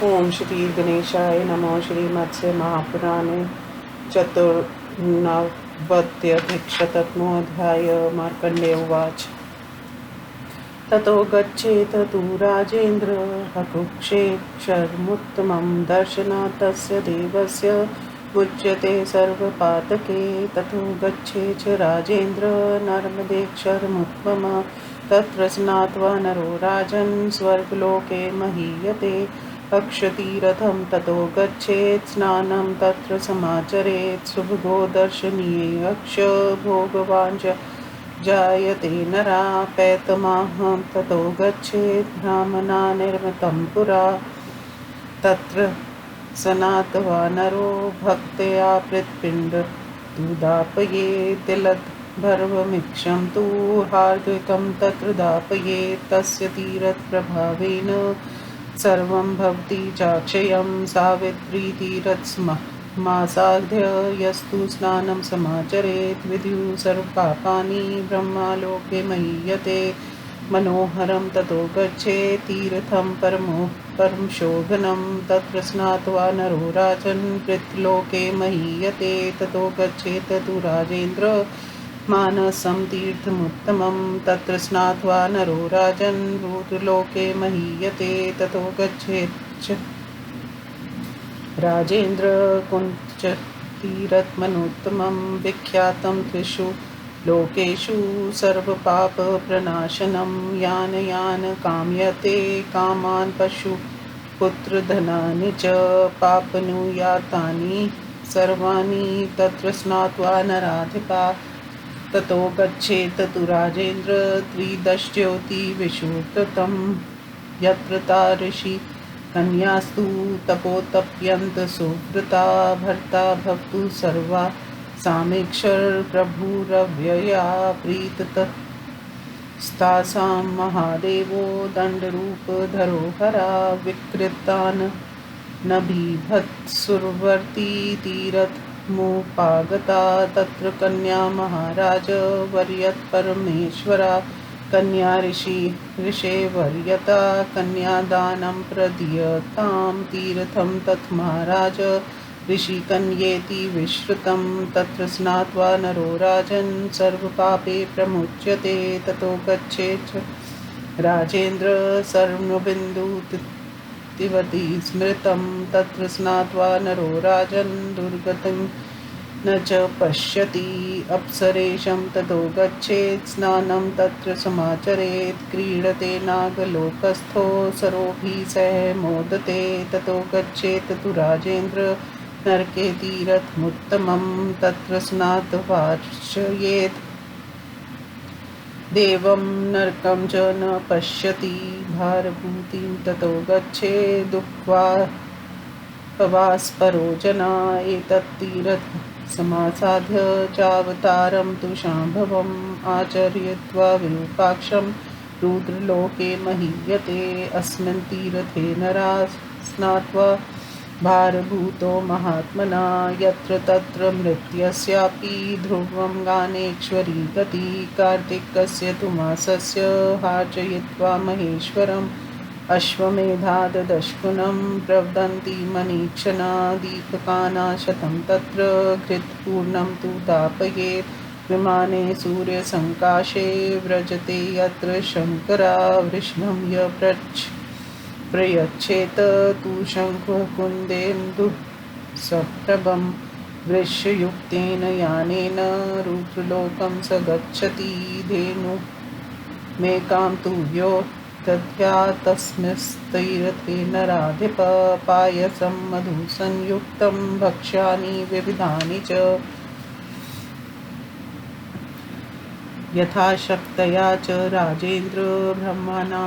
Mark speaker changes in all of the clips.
Speaker 1: ओम श्री गणेशाय नमो। श्रीमत्स्य महापुराणे चतुर्नवत्यधिकशततमोऽध्याय। मार्कण्डेय उवाच। ततो गच्छेत तु राजेन्द्र हकुक्षेक्षरमुत्तमं दर्शनात् तस्य देवस्य मुच्यते सर्वपातके। ततो गच्छे च राजेन्द्र नर्मदेक्षरमुत्तमः तत्र स्नात्वा नरो राजन् स्वर्गलोके महीयते। अक्षतीरथं ततो गच्छेत् स्नानं तत्र समाचरेत्। सुभगो दर्शनीये अक्ष भोगवान् जायते नरापेतमाहं ततो गच्छेत् ब्राह्मणा निर्मितं पुरा। तत्र सनात्वा नरो भक्त्या पितृपिण्डमुदापयेत्। तिलद्भर्वमिक्षं तु हार्दिकं तत्र दापयेत्। तस्य तीर्थप्रभावेन सर्वं भवति चाक्षयं। सावित्रीतीर्थमासाद्य यस्तु स्नानं समाचरेत् विद्युः सर्वपापानि ब्रह्मलोके महीयते। मनोहरं ततो गच्छेत् तीर्थं परमशोभनं तत्र स्नात्वा नरो राजन् पितृलोके महीयते। ततो गच्छेत् तु राजेन्द्र मानसं तीर्थमुत्तमं तत्र स्नात्वा नरो राजन् भूतलोके महीयते। ततो गच्छेत् च राजेन्द्र कुञ्जतीर्थमनुत्तमं विख्यातं त्रिषु लोकेषु सर्वपापप्रणाशनं। यान् यान् कामयते कामान् पशुपुत्रधनानि च पापनुयातानि सर्वाणि तत्र स्नात्वा नराधिपा। ततो गच्छेत् तु राजेन्द्र त्रिदशज्योतिविषुकृतं यत्र ता ऋषि कन्यास्तु तपोतप्यन्त सुव्रता। भर्ता भवतु सर्वा सामीक्षर प्रभुरव्यया प्रीतस्तासां महादेवो दण्डरूपधरो हरा। विकृतान् न बिभत्सुरवर्ती तीर्थमुपागता तत्र कन्या महाराज वर्यत्परमेश्वरा। कन्या ऋषेवर्यता कन्यादानं प्रदीयतां तीर्थं तत् महाराज ऋषिकन्येति विश्रुतं। तत्र स्नात्वा नरो राजन् सर्वपापे प्रमुच्यते। ततो गच्छेत् राजेन्द्र सर्वबिन्दुतिवती स्मृतं तत्र स्नात्वा नरो राजन् दुर्गतिं न च पश्यति। अप्सरेशं ततो गच्छेत् स्नानं तत्र समाचरेत्। क्रीडते नागलोकस्थो सरोभिः सह मोदते। ततो गच्छेत् तु राजेन्द्र नरके तीर्थमुत्तमं तत्र स्नात्वार्चयेत् देवं नरकं च न पश्यति भारभूतिं। ततो गच्छेदुक्त्वापवास्परो जना एतत्तीर्थसमासाद्य चावतारं तु शाम्भवम् आचर्यत्वा विरूपाक्षं रुद्रलोके महीयते। अस्मिन् तीर्थे नरा स्नात्वा भारभूतो महात्मना यत्र तत्र मृत्यस्यापि ध्रुवं गानेश्वरी गति। कार्तिकस्य तु मासस्य हार्चयित्वा महेश्वरम् अश्वमेधादशकुनं प्रवदन्ति मनीक्षणा। दीपकानाशतं तत्र घृतपूर्णं तु दापयेत्। विमाने सूर्यसङ्काशे व्रजते यत्र शङ्करा। वृषणं य प्रयच्छेत तु शङ्खकुन्देन्दुसप्रभं वृषयुक्तेन यानेन रुद्रलोकं स गच्छति। धेनुमेकां तु यो दद्यात् तस्मिंस्तीर्थे नराधिप। पायसं मधुसंयुक्तं भक्ष्यानि विविधानि च यथाशक्तया च राजेन्द्र ब्रह्मणा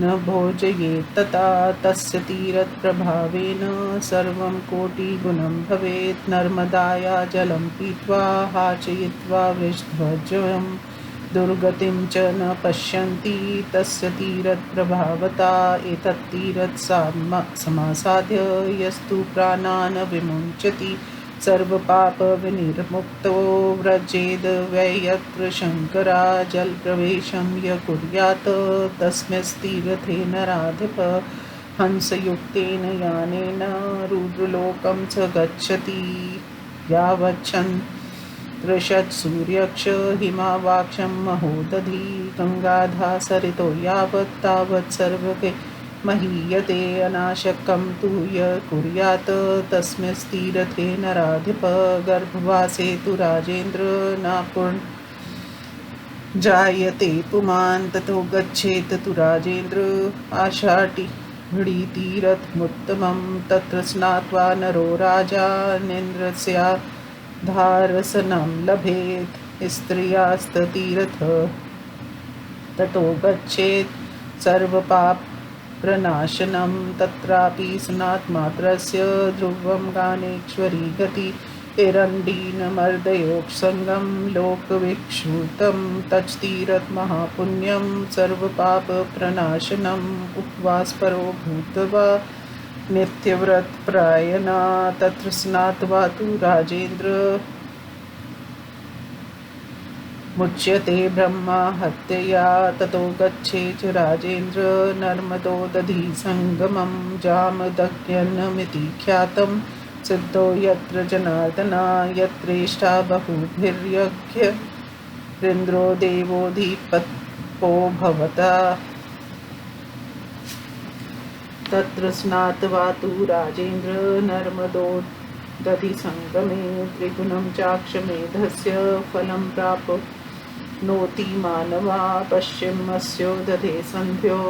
Speaker 1: न भोजयेत् तथा। तस्य तीर्थप्रभावेन सर्वं कोटिगुणं भवेत्। नर्मदाया जलं पीत्वा हार्चयित्वा वृषध्वजं दुर्गतिं च न पश्यन्ति तस्य तीर्थप्रभावता। एतत्तीर्थसमासाद्य यस्तु प्राणान् विमुञ्चति सर्वपापविनिर्मुक्तो व्रजेद् वै यत्र शङ्करा। जलप्रवेशं य कुर्यात् तस्मिंस्तीर्थे नराधिप। हंसयुक्तेन यानेन रुद्रलोकं च गच्छति। यावच्छन्द्रशत् सूर्यक्ष हिमावाक्षं महोदधि गङ्गाधा सरितो यावत् तावत् सर्वके महीयते। अनाशक्तं तु य कुर्यात् तस्मिंस्तीरथे नराधिप। गर्भवासे तु राजेन्द्र न जायते पुमान् ततो गच्छेत तु राजेन्द्र। आषाढीतीरथमुत्तमं तत्र स्नात्वा नरो राजा नेन्द्रस्याधारसनं लभेत्। स्त्रियास्ततीरथ ततो गच्छेत् सर्वपापप्रणाशनं। तत्रापि स्नातमात्रस्य ध्रुवं गानेश्वरी गति। एरण्डीनमर्दयोत्सङ्गं लोकविक्षुतं तच्तीरथमहापुण्यं सर्वपापप्रणाशनम्। उपवासपरो भूत्वा नित्यव्रतपरायणा तत्र स्नात्वा तु राजेन्द्र मुच्यते ब्रह्महत्यया। ततो गच्छेत् राजेन्द्र नर्मदोदधी संगमं जामदग्न्यमिति ख्यातं। सिद्धो यत्र जनार्दना यत्रेष्ठा बहुभिर्यज्ञरिन्द्रो देवोऽधिपत्यो भवता। तत्र स्नात्वा तु राजेन्द्र नर्मदोदधिसंगमे त्रिगुणं चाक्षमेधस्य फलं प्राप्नोति मानवा। पश्चिमस्योदधे सन्ध्यो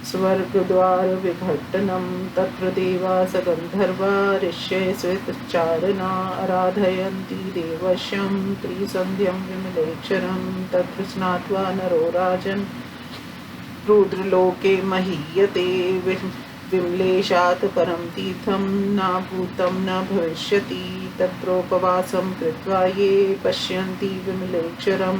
Speaker 1: स्वर्गद्वारविघट्टनं। तत्र देवास गन्धर्वा ऋष्यै श्वेतचारणा आराधयन्ति देवश्यं त्रिसन्ध्यं विमलेक्षरं। तत्र स्नात्वा नरो राजन् रुद्रलोके महीयते। विमलेशात् परं तीर्थं न भूतं न भविष्यति। तत्रोपवासं कृत्वा ये पश्यन्ति विमलेक्षरं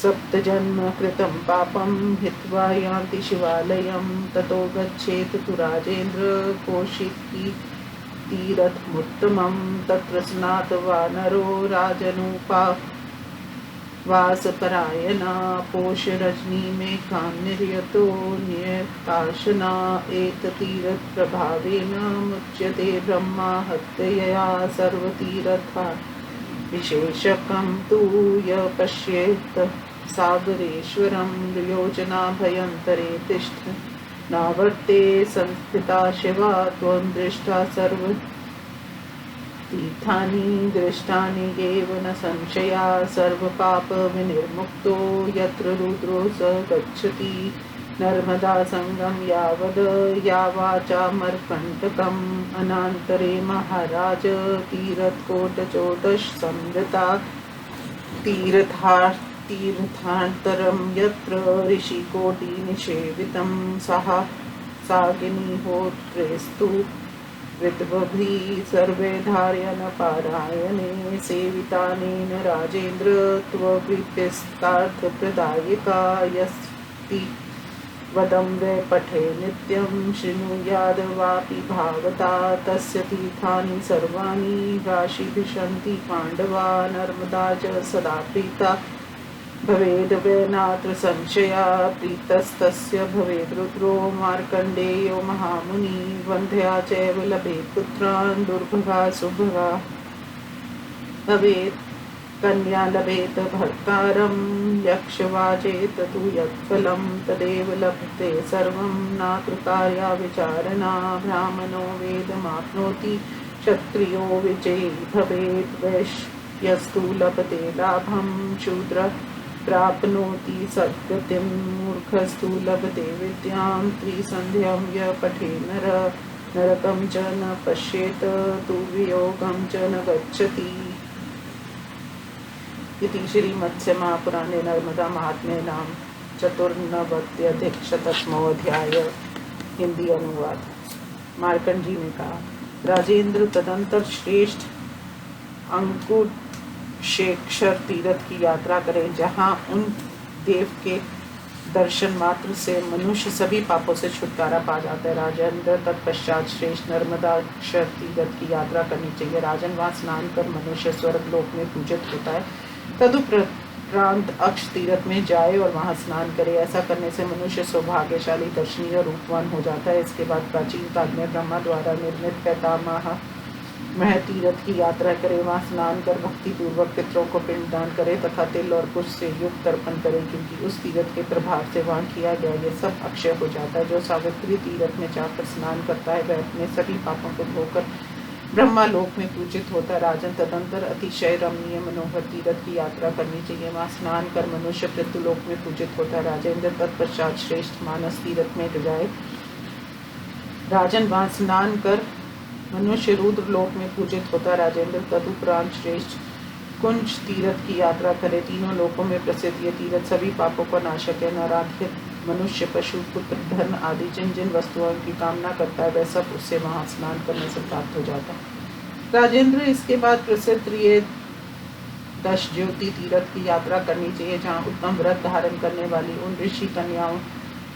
Speaker 1: सप्तजन्म कृतं पापं हित्वा यान्ति शिवालयं। ततो गच्छेत् तु राजेन्द्र कौशिकीतीरथमुत्तमं। तत्र स्नात्वा नरो राजनुपवासपरायणा पोषरजनीमेकां निर्यतो न्यताशना। एततीरथप्रभावेन मुच्यते ब्रह्महत्यया सर्वतीर्थान् विशेषकं तु य पश्येत् सागरेश्वरं। योजनाभयन्तरे तिष्ठ नावर्ते संस्थिता शिवा त्वं दृष्ट्वा सर्वतीर्थानि दृष्टानि एव न संशया। सर्वपापविनिर्मुक्तो यत्र रुद्रो स गच्छति। नर्मदासंगं यावद् यावाचामरकण्टकम्। अनान्तरे महाराज तीर्थकोटचोदश संवृता। तीर्थान्तरं यत्र ऋषिकोटिनिषेवितं सागिनीहोत्रेस्तु विद्वद्भिः सर्वे धारयन्पारायणे। सेवितानेन राजेन्द्र त्वप्रीत्यर्थप्रदायिका। यस्ति वदं वै पठे नित्यं शृणुयाद्वापि भागवता। तस्य तीर्थानि सर्वाणि राशिभिषन्ति पाण्डवा। नर्मदा च सदा प्रीता भवेद् वै नात्र संशया। प्रीतस्तस्य भवेद् रुद्रो मार्कण्डेयो महामुनि। वन्ध्या चैव लभेत् पुत्रान् दुर्भगा सुभगा भवेत्। कन्या लभेत भर्तारं यक्षवाजेत तु यत्फलं तदेव लभते सर्वं। नात्र कार्या विचारणा ब्राह्मणो वेदमाप्नोति क्षत्रियो विजयी भवेत्। वैश्यस्तु लभते लाभं शूद्रः प्राप्नोति सद्गतिं। मूर्खस्तु लभते विद्यां त्रिसन्ध्यं य पठे नरकं च न पश्येत तु वियोगं च न गच्छति। इति श्रीमत्स्यमहापुराणे नर्मदा महात्म्ये नाम 94/शततमोऽध्याय। हिंदी अनुवाद। मार्कंड जी ने कहा, राजेंद्र तदंतर श्रेष्ठ अंकुशेक्षर तीर्थ की यात्रा करें, जहाँ उन देव के दर्शन मात्र से मनुष्य सभी पापों से छुटकारा पा जाता है। राजेंद्र तत्पश्चात श्रेष्ठ नर्मदाक्षर तीर्थ की यात्रा करनी चाहिए। राजन वहाँ स्नान कर मनुष्य स्वर्ग लोक में पूजित होता है। तदुपरांत उपरांत अक्ष तीर्थ में जाए और वहां स्नान करे। ऐसा करने से मनुष्य सौभाग्यशाली, दर्शनीय और रूपवान हो जाता है। इसके बाद प्राचीन काल में ब्रह्मा द्वारा निर्मित पैतामह वह तीर्थ की यात्रा करे, वहां स्नान कर भक्ति पूर्वक पितरों को पिंडदान करे तथा तिल और कुश से युक्त तर्पण करे, क्योंकि उस तीर्थ के प्रभाव से वहां किया गया ये सब अक्षय हो जाता है। जो सावित्री तीर्थ में जाकर स्नान करता है वह अपने सभी पापों को धोकर ब्रह्मा लोक में पूजित होता है। राजन, तदंतर अतिशय रमणीय मनोहर तीर्थ की यात्रा करनी चाहिए, वहां स्नान कर मनुष्य पृथ्वीलोक में पूजित होता है। राजेंद्र, तत्पश्चात श्रेष्ठ मानस तीर्थ में जाए। राजन, वहां स्नान कर मनुष्य रुद्र लोक में पूजित होता है। राजेंद्र, तदुपरांत श्रेष्ठ कुंज तीर्थ की यात्रा करे। तीनों लोकों में प्रसिद्ध ये तीर्थ सभी पापों का नाशक है। नराधिक मनुष्य, पशु, पुत्र, धन आदि जिन जिन वस्तुओं की कामना करता है वह सब उससे वहां स्नान करने से प्राप्त हो जाता है। राजेंद्र, इसके बाद प्रसिद्ध ये 10 ज्योति तीर्थ की यात्रा करनी चाहिए, जहाँ उत्तम व्रत धारण करने वाली उन ऋषि कन्याओं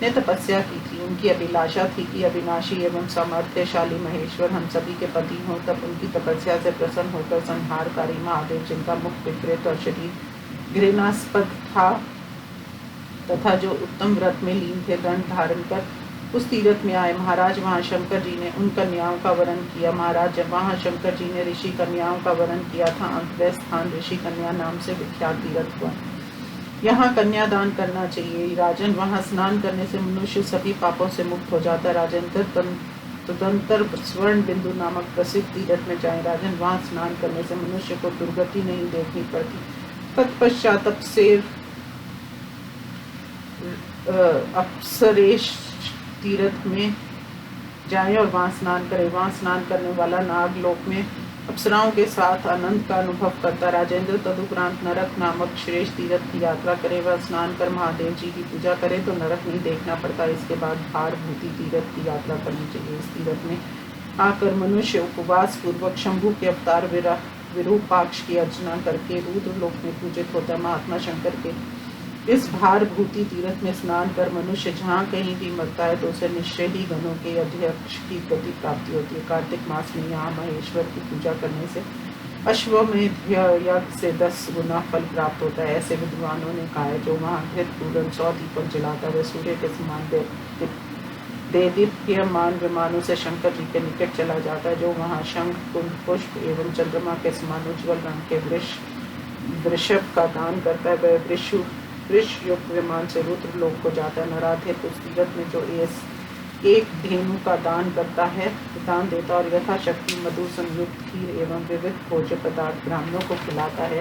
Speaker 1: ने तपस्या की थी। उनकी अभिलाषा थी कि अविनाशी एवं सामर्थ्यशाली महेश्वर हम सभी के पति हों। तब उनकी तपस्या से प्रसन्न होकर संहारकारी महादेव, जिनका मुख विकृत और शरीर घृणास्पद था तथा जो उत्तम व्रत में लीन थे, दंड धारण कर उस तीर्थ में आए। महाराज, वहां शंकर जी ने उन कन्याओं का वरण किया। महाराज, जब वहां शंकर जी ने ऋषि कन्याओं का वरण किया था, अंत वह स्थान ऋषि कन्या नाम से विख्यात तीर्थ हुआ। यहाँ कन्यादान करना चाहिए। राजन, वहां स्नान करने से मनुष्य सभी पापों से मुक्त हो जाता है। राजेंद्र, तदंतर स्वर्ण बिंदु नामक प्रसिद्ध तीर्थ में जाए। राजन, वहां स्नान करने से मनुष्य को दुर्गति नहीं देखनी पड़ती। तत्पश्चात अप्सरेश तीर्थ में जाए और वहां स्नान करे। वहां स्नान करने वाला नागलोक में अप्सराओं के साथ आनंद का अनुभव करता। राजेंद्र, तदुपरांत नरक नामक श्रेष्ठ तीर्थ की यात्रा करे। वह स्नान कर महादेव जी की पूजा करे तो नरक नहीं देखना पड़ता। इसके बाद भारभूति तीर्थ की यात्रा करनी चाहिए। इस तीर्थ में आकर मनुष्य उपवास पूर्वक शंभु के अवतार विरूपाक्ष की अर्चना करके रुद्र लोक में पूजित होता है। महात्मा शंकर के इस भारभूति तीर्थ में स्नान कर मनुष्य जहाँ कहीं भी मरता है तो उसे निश्चय ही गणों के अध्यक्ष की गति प्राप्ति होती है। कार्तिक मास में यहाँ महेश्वर की पूजा करने से अश्वमेध यज्ञ से 10 गुना फल प्राप्त होता है। ऐसे विद्वानों ने कहा है, जो वहाँ घृत पूरन 100 दीपक जलाता है सूर्य के समान देदीप्यमान विमानों से शंकर जी के निकट चला जाता है। जो वहाँ शंख, कुंड, पुष्प एवं चंद्रमा के समान उज्ज्वल रंग के वृषभ का दान करता है, वह वृष युक्त विमान से रुद्र लोक को जाता है। नराधिक, उस तीर्थ में जो एक धेनु का दान करता है, दान देता और यथाशक्ति मधु संयुक्त खीर एवं विविध भोज्य पदार्थ ब्राह्मणों को खिलाता है।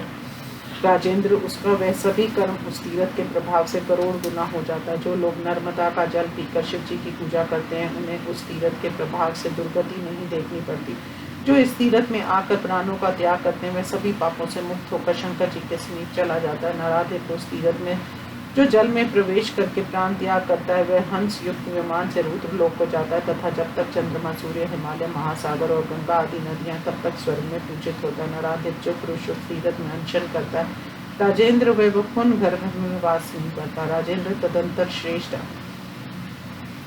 Speaker 1: राजेंद्र, उसका वह सभी कर्म उस तीर्थ के प्रभाव से करोड़ गुना हो जाता है। जो लोग नर्मदा का जल पीकर शिव जी की पूजा करते हैं, उन्हें उस तीर्थ के प्रभाव से दुर्गति नहीं देखनी पड़ती। जो इस तीर्थ में आकर प्राणों का त्याग करते हैं, वह सभी पापों से मुक्त होकर शंकर जी के समीप चला जाता है। नराधिक, उस तीर्थ में जो जल में प्रवेश करके प्राण त्याग करता है, वह हंस युक्त विमान से रुद्र लोक को जाता है तथा जब तक चंद्रमा, सूर्य, हिमालय, महासागर और गंगा आदि नदियां तब तक स्वर्ग में पूजित होता है। नराधिक, जो पुरुष उस तीर्थ में अनशन करता है, राजेंद्र, वह पुण्य गर्भ में वास नहीं करता। राजेंद्र, तदंतर श्रेष्ठ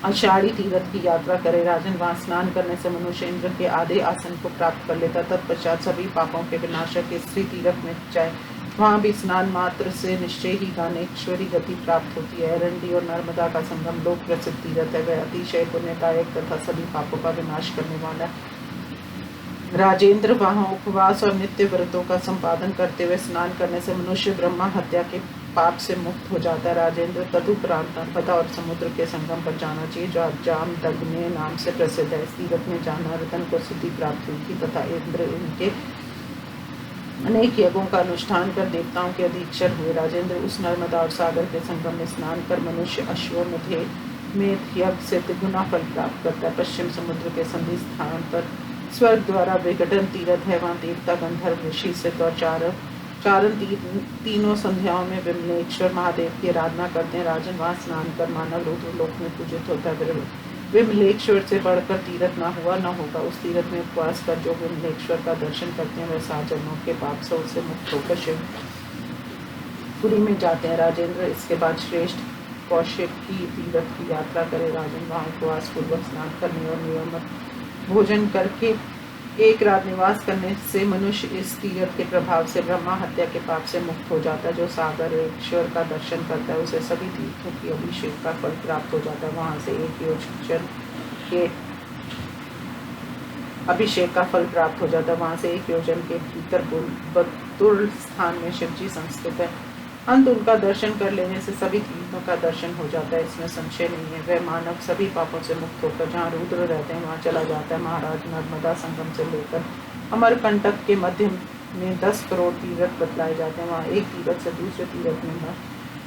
Speaker 1: आषाढ़ी तीर्थ की यात्रा करे। राजन, वहां स्नान करने से मनुष्य इंद्र के आधे आसन को प्राप्त कर लेता। तत्पश्चात सभी पापों के विनाशक स्त्री तीर्थ में जाए। वहां भी स्नान मात्र से निश्चय ही गानेश्वरी गति प्राप्त होती है। अरंडी और नर्मदा का संगम लोक प्रसिद्ध तीर्थ है, वह अतिशय पुण्यदायक तथा सभी पापों का विनाश करने वाला है। राजेंद्र, वहां उपवास और नित्य व्रतों का संपादन करते हुए स्नान करने से मनुष्य ब्रह्मा हत्या के पाप से मुक्त हो जाता है। राजेंद्र, तदुपरांत नर्मदा और समुद्र के संगम पर जाना चाहिए, जो जामदग्नि नाम से प्रसिद्ध है। इस तीर्थ में जाना रतन को सिद्धि प्राप्त हुई थी तथा इंद्र इनके अनेक यज्ञों का अनुष्ठान कर देवताओं के अधीक्षर हुए। राजेंद्र, उस नर्मदा और सागर के संगम में स्नान कर मनुष्य अश्वमेध यज्ञ से तिगुना फल प्राप्त करता है। पश्चिम समुद्र के संधि स्थान पर स्वर्ग द्वारा विघटन तीर्थ है। वहाँ देवता, गंधर्व, ऋषि, सिद्ध और चारण तीनों संध्याओं में विमलेश्वर महादेव की आराधना करते हैं। राजन, वहाँ स्नान कर मानव रुद्र लोक में पूजित होता है। विमलेश्वर से बढ़कर तीर्थ ना हुआ न होगा। उस तीर्थ में उपवास कर जो विमलेश्वर का दर्शन करते हैं, वह 7 जन्मों के पाप से मुक्त होकर शिवपुरी में जाते हैं। राजेंद्र, इसके बाद श्रेष्ठ कौशिक की तीर्थ की यात्रा करे। राजन, वहाँ उपवास पूर्वक स्नान करने और नियमित भोजन करके एक रात निवास करने से मनुष्य इस तीर्थ के प्रभाव से ब्रह्मा हत्या के पाप से मुक्त हो जाता है। जो सागर ईश्वर का दर्शन करता है उसे सभी तीर्थों की अभिषेक का फल प्राप्त हो जाता है। वहाँ से एक योजन के अभिषेक का फल प्राप्त हो जाता है। वहाँ से एक योजन के भीतर बतुल स्थान में शिव जी संस्थित है। अंत उनका दर्शन कर लेने से सभी तीर्थों का दर्शन हो जाता है, इसमें संशय नहीं है। वह मानव सभी पापों से मुक्त होकर जहाँ रुद्र रहते हैं वहाँ चला जाता है। महाराज नर्मदा संगम से लेकर अमरकंटक के मध्य में 10 करोड़ तीर्थ बतलाए जाते हैं। वहाँ एक तीर्थ से दूसरे तीर्थ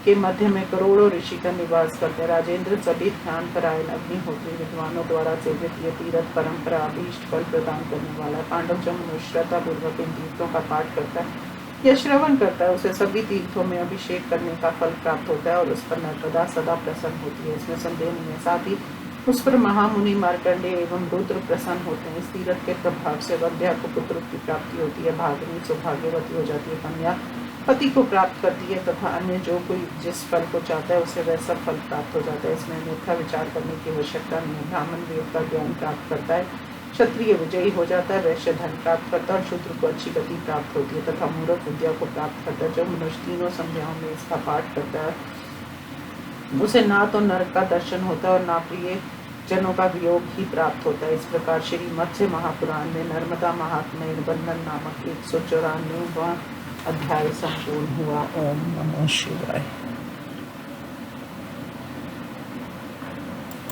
Speaker 1: के मध्य में करोड़ों ऋषि का निवास करते हैं। राजेंद्र सभी ध्यान परायण अग्निहोत्री विद्वानों द्वारा सेवित ये तीर्थ परंपरा अभीष्ट फल प्रदान करने वाला है। पांडव जो मनुष्य श्रद्धा पूर्वक इन तीर्थों का पाठ करता है या श्रवण करता है उसे सभी तीर्थों में अभिषेक करने का फल प्राप्त होता है और उस पर नर्मदा सदा प्रसन्न होती है, इसमें संदेह नहीं है। साथ ही उस पर महामुनि मार्कंडेय एवं रुद्र प्रसन्न होते हैं। इस तीर्थ के प्रभाव से वंध्या को पुत्र की प्राप्ति होती है, भागिनी सौभाग्यवती हो जाती है, कन्या पति को प्राप्त करती है तथा अन्य जो कोई जिस फल को चाहता है उसे वह सब फल प्राप्त हो जाता है। इसमें अन्यथा विचार करने की आवश्यकता नहीं है। ब्राह्मण वेद का ज्ञान प्राप्त करता है, क्षत्रिय विजयी हो जाता है, वैश्य धन प्राप्त करता है और शूद्र को अच्छी गति प्राप्त होती है तथा मूर्ख विद्या को प्राप्त करता है। जो मनुष्य तीनों संध्याओं में इसका पाठ करता है उसे ना तो नरक का दर्शन होता है और ना प्रिय जनों का वियोग ही प्राप्त होता है। इस प्रकार श्री मत्स्य महापुराण में नर्मदा महात्म्य निबंधन नामक 194वां अध्याय संपूर्ण हुआ। ओम नमः शिवाय।